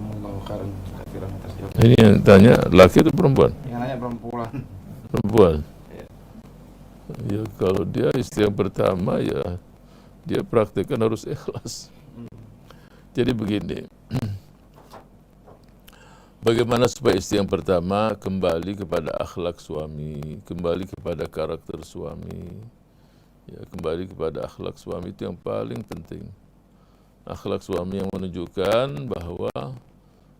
Jazakumullahu khairan katsiran atas jawaban. Ini yang tanya laki atau perempuan? Yang nanya perempuan. Perempuan. Ya. Ya kalau dia istri yang pertama ya dia praktekkan harus ikhlas. Jadi begini, bagaimana supaya istri yang pertama kembali kepada akhlak suami, kembali kepada karakter suami, ya kembali kepada akhlak suami itu yang paling penting. Akhlak suami yang menunjukkan bahwa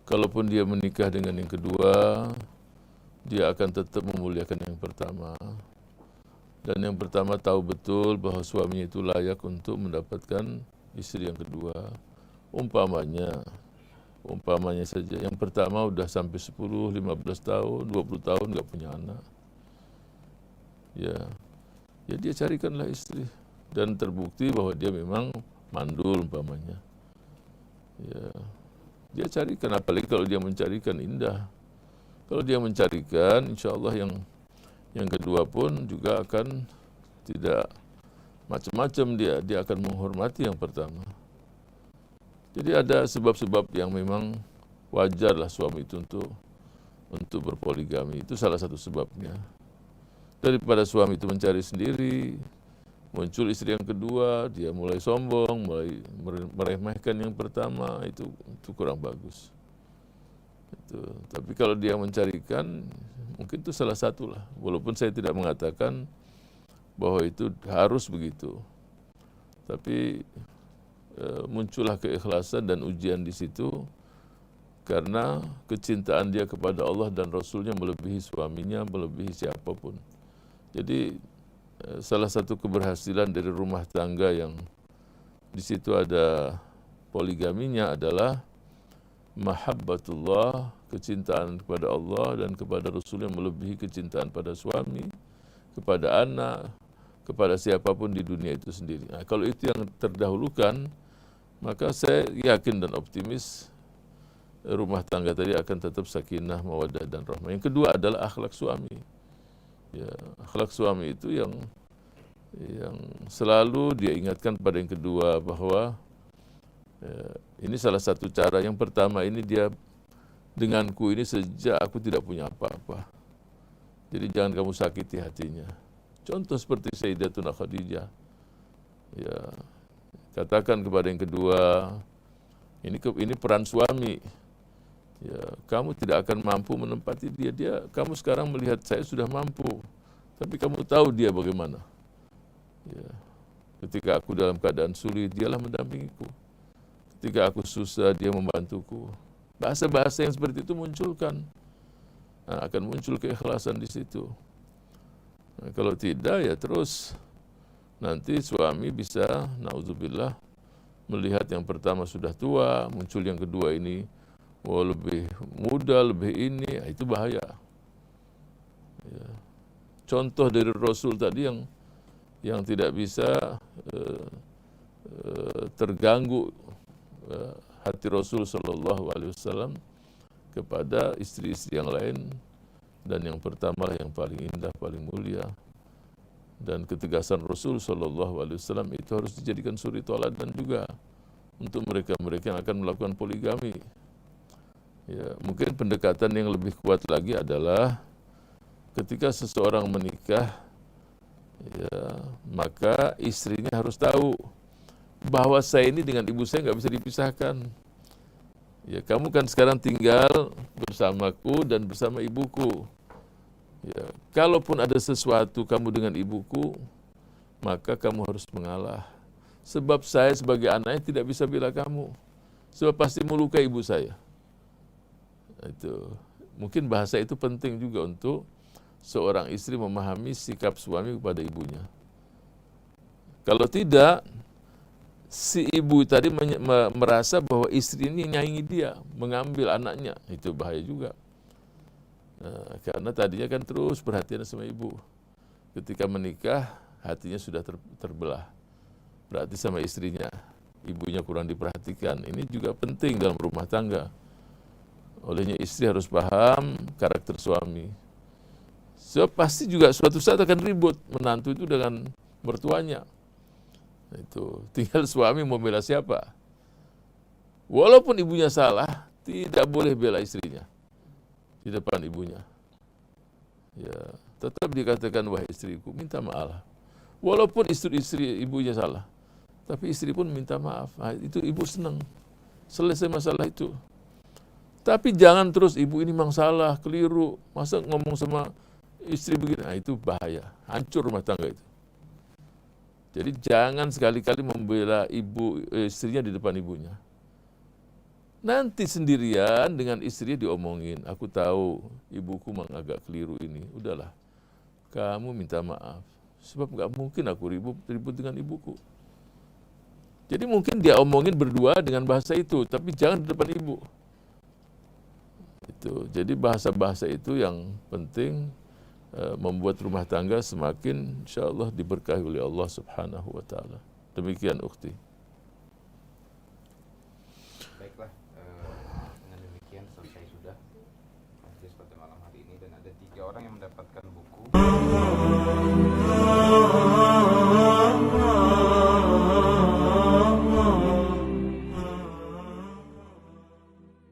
kalaupun dia menikah dengan yang kedua, dia akan tetap memuliakan yang pertama. Dan yang pertama tahu betul bahwa suaminya itu layak untuk mendapatkan istri yang kedua. Umpamanya saja, yang pertama udah sampai 10, 15 tahun, 20 tahun nggak punya anak. Ya dia carikanlah istri. Dan terbukti bahwa dia memang mandul umpamanya. Ya, dia carikan, apalagi kalau dia mencarikan indah. Kalau dia mencarikan, insya Allah yang kedua pun juga akan tidak macam-macam dia akan menghormati yang pertama. Jadi ada sebab-sebab yang memang wajarlah suami itu untuk berpoligami. Itu salah satu sebabnya. Daripada suami itu mencari sendiri, muncul istri yang kedua, dia mulai sombong, mulai meremehkan yang pertama, itu kurang bagus. Tapi kalau dia mencarikan, mungkin itu salah satu lah. Walaupun saya tidak mengatakan bahwa itu harus begitu. Tapi muncullah keikhlasan dan ujian di situ karena kecintaan dia kepada Allah dan Rasulnya melebihi suaminya, melebihi siapapun. Jadi salah satu keberhasilan dari rumah tangga yang di situ ada poligaminya adalah mahabbatullah, kecintaan kepada Allah dan kepada Rasul yang melebihi kecintaan pada suami, kepada anak, kepada siapapun di dunia itu sendiri. Nah, kalau itu yang terdahulukan, maka saya yakin dan optimis rumah tangga tadi akan tetap sakinah, mawaddah dan rahmah. Yang kedua adalah akhlak suami. Ya, akhlak suami itu yang selalu dia ingatkan pada yang kedua bahwa ini salah satu cara. Yang pertama ini dia denganku ini sejak aku tidak punya apa-apa. Jadi jangan kamu sakiti hatinya. Contoh seperti Sayyidatuna Khadijah. Ya, katakan kepada yang kedua, ini peran suami. Ya, kamu tidak akan mampu menempati dia. Kamu sekarang melihat saya sudah mampu, tapi kamu tahu dia bagaimana. Ya, ketika aku dalam keadaan sulit, dialah mendampingiku. Ketika aku susah, dia membantuku. Bahasa-bahasa yang seperti itu munculkan. Nah, akan muncul keikhlasan di situ. Nah, kalau tidak, ya terus nanti suami bisa, na'udzubillah, melihat yang pertama sudah tua, muncul yang kedua ini, lebih muda, lebih ini, itu bahaya. Ya. Contoh dari Rasul tadi yang tidak bisa terganggu hati Rasul Sallallahu Alaihi Wasallam kepada istri-istri yang lain, dan yang pertama lah yang paling indah, paling mulia. Dan ketegasan Rasul Sallallahu Alaihi Wasallam itu harus dijadikan suri tauladan juga untuk mereka-mereka yang akan melakukan poligami. Ya, mungkin pendekatan yang lebih kuat lagi adalah ketika seseorang menikah, ya, maka istrinya harus tahu bahwa saya ini dengan ibu saya nggak bisa dipisahkan. Ya, kamu kan sekarang tinggal bersamaku dan bersama ibuku. Ya, kalaupun ada sesuatu kamu dengan ibuku, maka kamu harus mengalah. Sebab saya sebagai anaknya tidak bisa bela kamu. Sebab pasti melukai ibu saya. Itu mungkin bahasa itu penting juga untuk seorang istri memahami sikap suami kepada ibunya. Kalau tidak, si ibu tadi merasa bahwa istri ini nyaingi dia, mengambil anaknya, itu bahaya juga. Nah, karena tadinya kan terus perhatian sama ibu. Ketika menikah, hatinya sudah terbelah. Berarti sama istrinya, ibunya kurang diperhatikan. Ini juga penting dalam rumah tangga. Olehnya istri harus paham karakter suami. So, pasti juga suatu saat akan ribut menantu itu dengan mertuanya. Itu tinggal suami mau bela siapa. Walaupun ibunya salah, tidak boleh bela istrinya di depan ibunya. Ya, tetap dikatakan wahai istriku, minta maaf. Walaupun istri ibunya salah, tapi istri pun minta maaf. Nah, itu ibu senang. Selesai masalah itu. Tapi jangan terus ibu ini memang salah, keliru. Masa ngomong sama istri begini, nah itu bahaya. Hancur rumah tangga itu. Jadi jangan sekali-kali membela istrinya di depan ibunya. Nanti sendirian dengan istrinya diomongin, aku tahu ibuku memang agak keliru ini. Udahlah, kamu minta maaf. Sebab nggak mungkin aku ribut dengan ibuku. Jadi mungkin dia omongin berdua dengan bahasa itu, tapi jangan di depan ibu. Itu. Jadi bahasa-bahasa itu yang penting membuat rumah tangga semakin insyaallah diberkahi oleh Allah Subhanahu wa taala. Demikian ukhti. Baiklah, dengan demikian selesai sudah majelis pada malam hari ini dan ada 3 orang yang mendapatkan